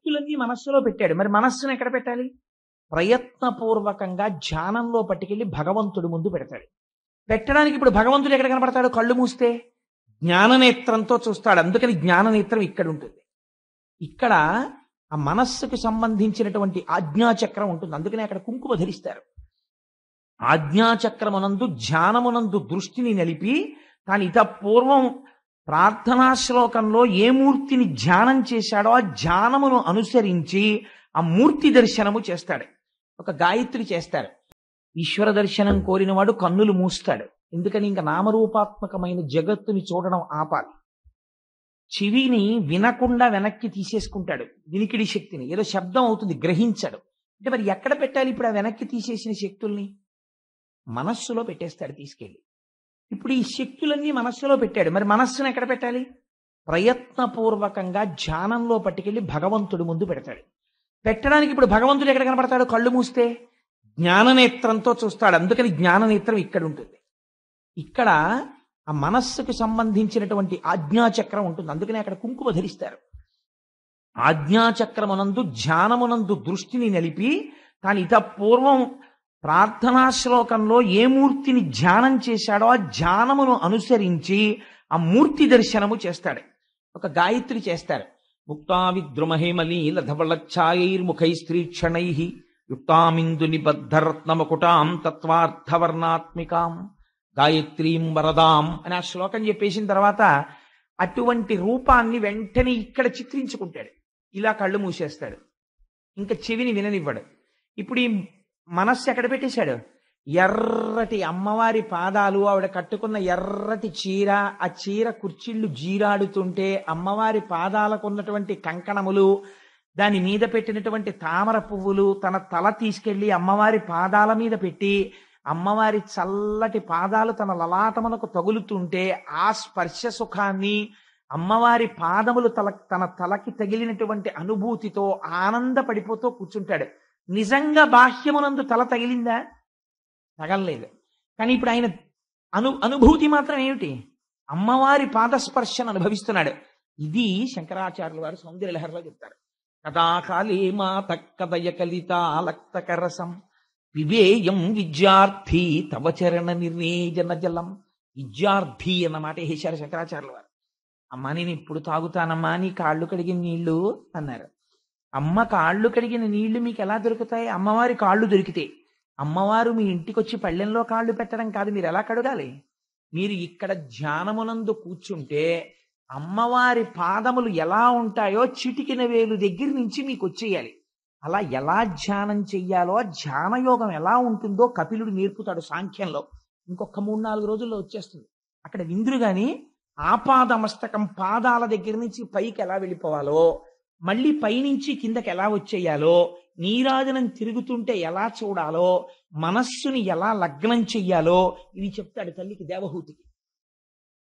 శక్తులన్నీ మనస్సులో పెట్టాడు. మరి మనస్సును ఎక్కడ పెట్టాలి? ప్రయత్నపూర్వకంగా ధ్యానంలో పట్టుకెళ్ళి భగవంతుడి ముందు పెడతాడు. పెట్టడానికి ఇప్పుడు భగవంతుడు ఎక్కడ కనపడతాడు? కళ్ళు మూస్తే జ్ఞాననేత్రంతో చూస్తాడు. అందుకని జ్ఞాననేత్రం ఇక్కడ ఉంటుంది. ఇక్కడ ఆ మనస్సుకు సంబంధించినటువంటి ఆజ్ఞాచక్రం ఉంటుంది. అందుకని అక్కడ కుంకుమ ధరిస్తారు. ఆజ్ఞాచక్రమునందు ధ్యానమునందు దృష్టిని నిలిపి తాను ఇత పూర్వం ప్రార్థనా శ్లోకంలో ఏ మూర్తిని ధ్యానం చేశాడో ఆ ధ్యానమును అనుసరించి ఆ మూర్తి దర్శనము చేస్తాడు. ఒక గాయత్రి చేస్తారు. ఈశ్వర దర్శనం కోరినవాడు కన్నులు మూస్తాడు. ఎందుకని? ఇంకా నామరూపాత్మకమైన జగత్తుని చూడడం ఆపాలి. చెవిని వినకుండా వెనక్కి తీసేసుకుంటాడు. వినికిడి శక్తిని. ఏదో శబ్దం అవుతుంది, గ్రహించడు. అంటే మరి ఎక్కడ పెట్టాలి ఇప్పుడు ఆ వెనక్కి తీసేసిన శక్తుల్ని? మనస్సులో పెట్టేస్తాడు తీసుకెళ్ళి. ఇప్పుడు ఈ శక్తులన్నీ మనస్సులో పెట్టాడు. మరి మనస్సును ఎక్కడ పెట్టాలి? ప్రయత్నపూర్వకంగా ధ్యానంలో పట్టుకెళ్ళి భగవంతుడి ముందు పెడతాడు. పెట్టడానికి ఇప్పుడు భగవంతుడు ఎక్కడ కనపడతాడు? కళ్ళు మూస్తే జ్ఞాననేత్రంతో చూస్తాడు. అందుకని జ్ఞాననేత్రం ఇక్కడ ఉంటుంది. ఇక్కడ ఆ మనస్సుకు సంబంధించినటువంటి ఆజ్ఞాచక్రం ఉంటుంది. అందుకని అక్కడ కుంకుమ ధరిస్తారు. ఆజ్ఞాచక్రమునందు ధ్యానమునందు దృష్టిని నిలిపి తాను ఇత పూర్వం ప్రార్థనా శ్లోకంలో ఏ మూర్తిని ధ్యానం చేశాడో ఆ ధ్యానమును అనుసరించి ఆ మూర్తి దర్శనము చేస్తాడు. ఒక గాయత్రి చేస్తారు. ముక్తా విద్రుమహిమలీలధవళఛాయైర్ముఖైస్త్రీక్షణై యుక్తామిందు నిబద్ధరత్నమకుటాం తత్వార్థవర్ణాత్మికాం గాయత్రీం వరదాం అని ఆ శ్లోకం చెప్పేసిన తర్వాత అటువంటి రూపాన్ని వెంటనే ఇక్కడ చిత్రించుకుంటాడు. ఇలా కళ్ళు మూసేస్తాడు. ఇంకా చెవిని విననివ్వడు. ఇప్పుడు ఈ మనస్సు ఎక్కడ పెట్టేశాడు? ఎర్రటి అమ్మవారి పాదాలు, ఆవిడ కట్టుకున్న ఎర్రటి చీర, ఆ చీర కుర్చీళ్లు జీరాడుతుంటే అమ్మవారి పాదాలకు ఉన్నటువంటి కంకణములు, దాని మీద పెట్టినటువంటి తామర పువ్వులు, తన తల తీసుకెళ్లి అమ్మవారి పాదాల మీద పెట్టి అమ్మవారి చల్లటి పాదాలు తన లలాటమునకు తగులుతుంటే ఆ స్పర్శ సుఖాన్ని, అమ్మవారి పాదములు తన తలకి తగిలినటువంటి అనుభూతితో ఆనందపడిపోతూ కూర్చుంటాడు. నిజంగా బాహ్యమునందు తల తగిలిందా? తగలలేదు. కానీ ఇప్పుడు ఆయన అనుభూతి మాత్రం ఏమిటి? అమ్మవారి పాదస్పర్శను అనుభవిస్తున్నాడు. ఇది శంకరాచార్యుల వారు సౌందర్యలహరిలో చెప్తారు. కథాకాళీ మాత కదయ కలితాలక్తకరసం వివేయం విద్యార్థి తవ చరణ నిర్వేజన జలం. విద్యార్థి అన్న మాట వేశారు శంకరాచార్యుల వారు. అమ్మ నేను ఇప్పుడు తాగుతానమ్మా, నీ కాళ్ళు కడిగిన నీళ్లు అన్నారు. అమ్మ కాళ్ళు కడిగిన నీళ్లు మీకు ఎలా దొరుకుతాయి? అమ్మవారి కాళ్ళు దొరికితే. అమ్మవారు మీ ఇంటికి వచ్చి పళ్ళెంలో కాళ్ళు పెట్టడం కాదు. మీరు ఎలా కడగాలి? మీరు ఇక్కడ ధ్యానమునందు కూర్చుంటే అమ్మవారి పాదములు ఎలా ఉంటాయో చిటికిన వేలు దగ్గర నుంచి మీకు వచ్చేయాలి. అలా ఎలా ధ్యానం చెయ్యాలో, ధ్యానయోగం ఎలా ఉంటుందో కపిలుడు నేర్పుతాడు సాంఖ్యంలో. ఇంకొక 3-4 రోజుల్లో వచ్చేస్తుంది. అక్కడ విందురు గాని ఆపాదమస్తకం పాదాల దగ్గర నుంచి పైకి ఎలా వెళ్ళిపోవాలో, మళ్ళీ పైనుంచి కిందకి ఎలా వచ్చేయాలో, నీరాజనం తిరుగుతుంటే ఎలా చూడాలో, మనస్సుని ఎలా లగ్నం చెయ్యాలో ఇవి చెప్తాడు తల్లికి, దేవహూతికి.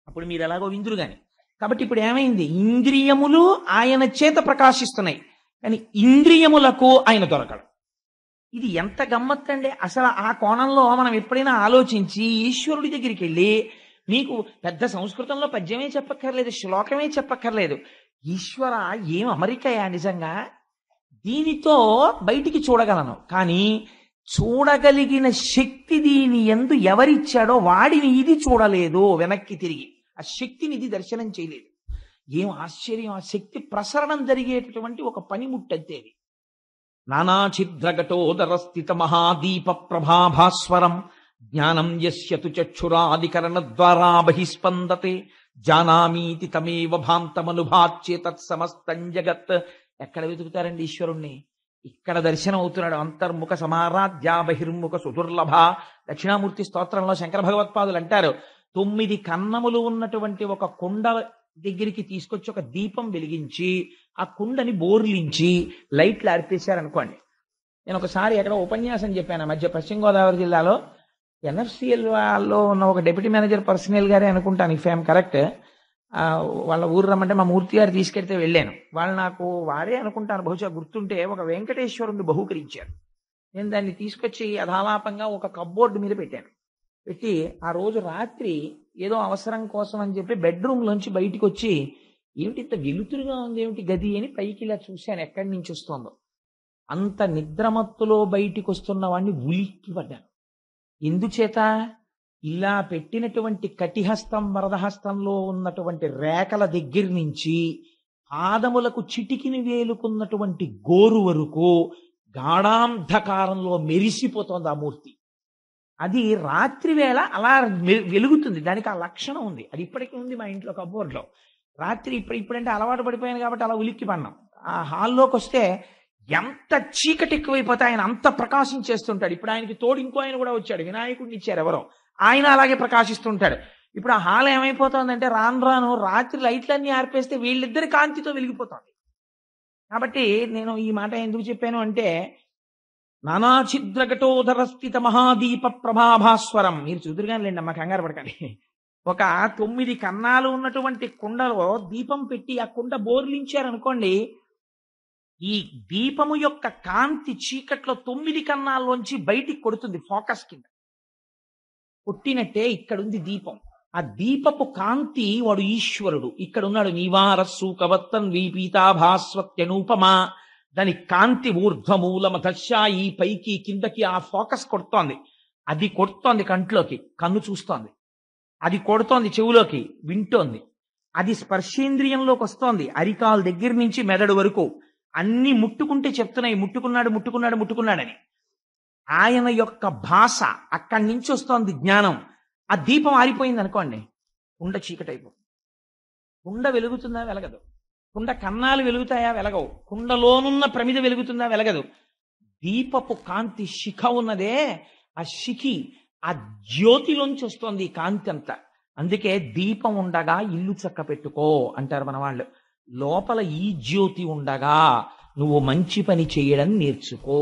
అప్పుడు మీరు ఎలాగో విందురు గాని. కాబట్టి ఇప్పుడు ఏమైంది? ఇంద్రియములు ఆయన చేత ప్రకాశిస్తున్నాయి, కానీ ఇంద్రియములకు ఆయన దొరకడు. ఇది ఎంత గమ్మత్తండి! అసలు ఆ కోణంలో మనం ఎప్పుడైనా ఆలోచించి ఈశ్వరుడి దగ్గరికి వెళ్ళి, మీకు పెద్ద సంస్కృతంలో పద్యమే చెప్పక్కర్లేదు, శ్లోకమే చెప్పక్కర్లేదు, ఈశ్వర ఏం అమరికయా నిజంగా, దీనితో బయటికి చూడగలను, కానీ చూడగలిగిన శక్తి దీని యందు ఎవరిచ్చాడో వాడిని ఇది చూడలేదు, వెనక్కి తిరిగి ఆ శక్తిని ఇది దర్శనం చేయలేదు. ఏం ఆశ్చర్యం! ఆ శక్తి ప్రసరణం జరిగేటటువంటి ఒక పనిముట్టంతేది. నానాఛిద్రఘటోదర స్థిత మహాదీప ప్రభాభాస్వరం జ్ఞానం యస్యతు చక్షురాదికరణ ద్వారా బహిస్పందతే జానామీతి తమేవ భాంతమనుభాచ్యేతత్ సమస్తం జగత్. ఎక్కడ వెతుకుతారండి ఈశ్వరుణ్ణి? ఇక్కడ దర్శనం అవుతున్నాడు. అంతర్ముఖ సమారాధ్య బహిర్ముఖ సుదుర్లభ. దక్షిణామూర్తి స్తోత్రంలో శంకర భగవత్పాదులు అంటారు, 9 కన్నములు ఉన్నటువంటి ఒక కుండ దగ్గరికి తీసుకొచ్చి ఒక దీపం వెలిగించి ఆ కుండని బోర్లించి లైట్లు అర్పేశారనుకోండి. నేను ఒకసారి ఎక్కడ ఉపన్యాసం చెప్పాను మధ్య పశ్చిమ గోదావరి జిల్లాలో. ఎన్ఎఫ్సిఎల్ లో ఉన్న ఒక డిప్యూటీ మేనేజర్ పర్సనల్ గారే అనుకుంటాను, ఇఫ్ ఐఎమ్ కరెక్ట్. వాళ్ళ ఊరు రమ్మంటే మా మూర్తి గారు తీసుకెళ్తే వెళ్ళాను. వాళ్ళు నాకు వారే అనుకుంటాను, బహుశా గుర్తుంటే, ఒక వెంకటేశ్వరుని బహూకరించారు. నేను దాన్ని తీసుకొచ్చి యథాలాపంగా ఒక కప్బోర్డు మీద పెట్టాను. పెట్టి ఆ రోజు రాత్రి ఏదో అవసరం కోసం అని చెప్పి బెడ్రూమ్ లోంచి బయటికి వచ్చి ఏమిటి ఇంత వెలుతురుగా ఉంది ఏమిటి గది అని పైకి ఇలా చూశాను ఎక్కడి నుంచి వస్తుందో. అంత నిద్రమత్తులో బయటికి వస్తున్న వాడిని ఉలిక్కి పడ్డాను. ఎందుచేత ఇలా పెట్టినటువంటి కటిహస్తం వరదహస్తంలో ఉన్నటువంటి రేఖల దగ్గర నుంచి పాదములకు చిటికిని వేలుకున్నటువంటి గోరు వరకు గాఢాంధకారంలో మెరిసిపోతోంది ఆ మూర్తి. అది రాత్రి వేళ అలా వెలుగుతుంది, దానికి ఆ లక్షణం ఉంది. అది ఇప్పటికీ ఉంది మా ఇంట్లో కబోర్డ్లో. రాత్రి ఇప్పుడంటే అలవాటు పడిపోయాను కాబట్టి అలా ఉలిక్కి పడినాం. ఆ హాల్లోకి వస్తే ఎంత చీకటి ఎక్కువైపోతే ఆయన అంత ప్రకాశించేస్తుంటాడు. ఇప్పుడు ఆయనకి తోడు ఇంకో ఆయన కూడా వచ్చాడు, వినాయకుడిని ఇచ్చారు ఎవరో, ఆయన అలాగే ప్రకాశిస్తుంటాడు. ఇప్పుడు ఆ హాల్ ఏమైపోతుందంటే రాను రాను రాత్రి లైట్లన్నీ ఆర్పేస్తే వీళ్ళిద్దరి కాంతితో వెలిగిపోతుంది. కాబట్టి నేను ఈ మాట ఎందుకు చెప్పాను అంటే, నానాఛిద్రఘటోధర స్థిత మహాదీప ప్రభాభాస్వరం. మీరు చూదురుగానిలేండి అమ్మ, కంగారు పడకండి. ఒక 9 కన్నాలు ఉన్నటువంటి కుండలో దీపం పెట్టి ఆ కుండ బోర్లించారనుకోండి, ఈ దీపము యొక్క కాంతి చీకట్లో 9 కన్నాల్లోంచి బయటికి కొడుతుంది. ఫోకస్ కింద కొట్టినట్టే ఇక్కడుంది దీపం. ఆ దీపపు కాంతి వాడు ఈశ్వరుడు. ఇక్కడ ఉన్నాడు నీవారస్సు కవత్తన్ వీపీతాభాస్వత్యనూపమా. దాని కాంతి ఊర్ధ్వమూలమధశాయి, పైకి కిందకి ఆ ఫోకస్ కొడుతోంది. అది కొడుతోంది కంట్లోకి, కన్ను చూస్తోంది. అది కొడుతోంది చెవులోకి, వింటోంది. అది స్పర్శేంద్రియంలోకి వస్తోంది, అరికాల దగ్గర నుంచి మెదడు వరకు అన్ని ముట్టుకుంటే చెప్తున్నాయి ముట్టుకున్నాడు ముట్టుకున్నాడు ముట్టుకున్నాడని. ఆయన యొక్క భాష అక్కడి నుంచి వస్తోంది జ్ఞానం. ఆ దీపం ఆరిపోయింది అనుకోండి, కుండ చీకటి అయిపోతుంది. కుండ వెలుగుతుందా? వెలగదు. కుండ కన్నాలు వెలుగుతాయా? వెలగవు. కుండలోనున్న ప్రమిద వెలుగుతుందా? వెలగదు. దీపపు కాంతి శిఖ ఉన్నదే, ఆ శిఖి ఆ జ్యోతిలోంచి వస్తోంది ఈ కాంతి అంతా. అందుకే దీపం ఉండగా ఇల్లు చక్క పెట్టుకో అంటారు మన వాళ్ళు. లోపల ఈ జ్యోతి ఉండగా నువ్వు మంచి పని చేయడం నేర్చుకో.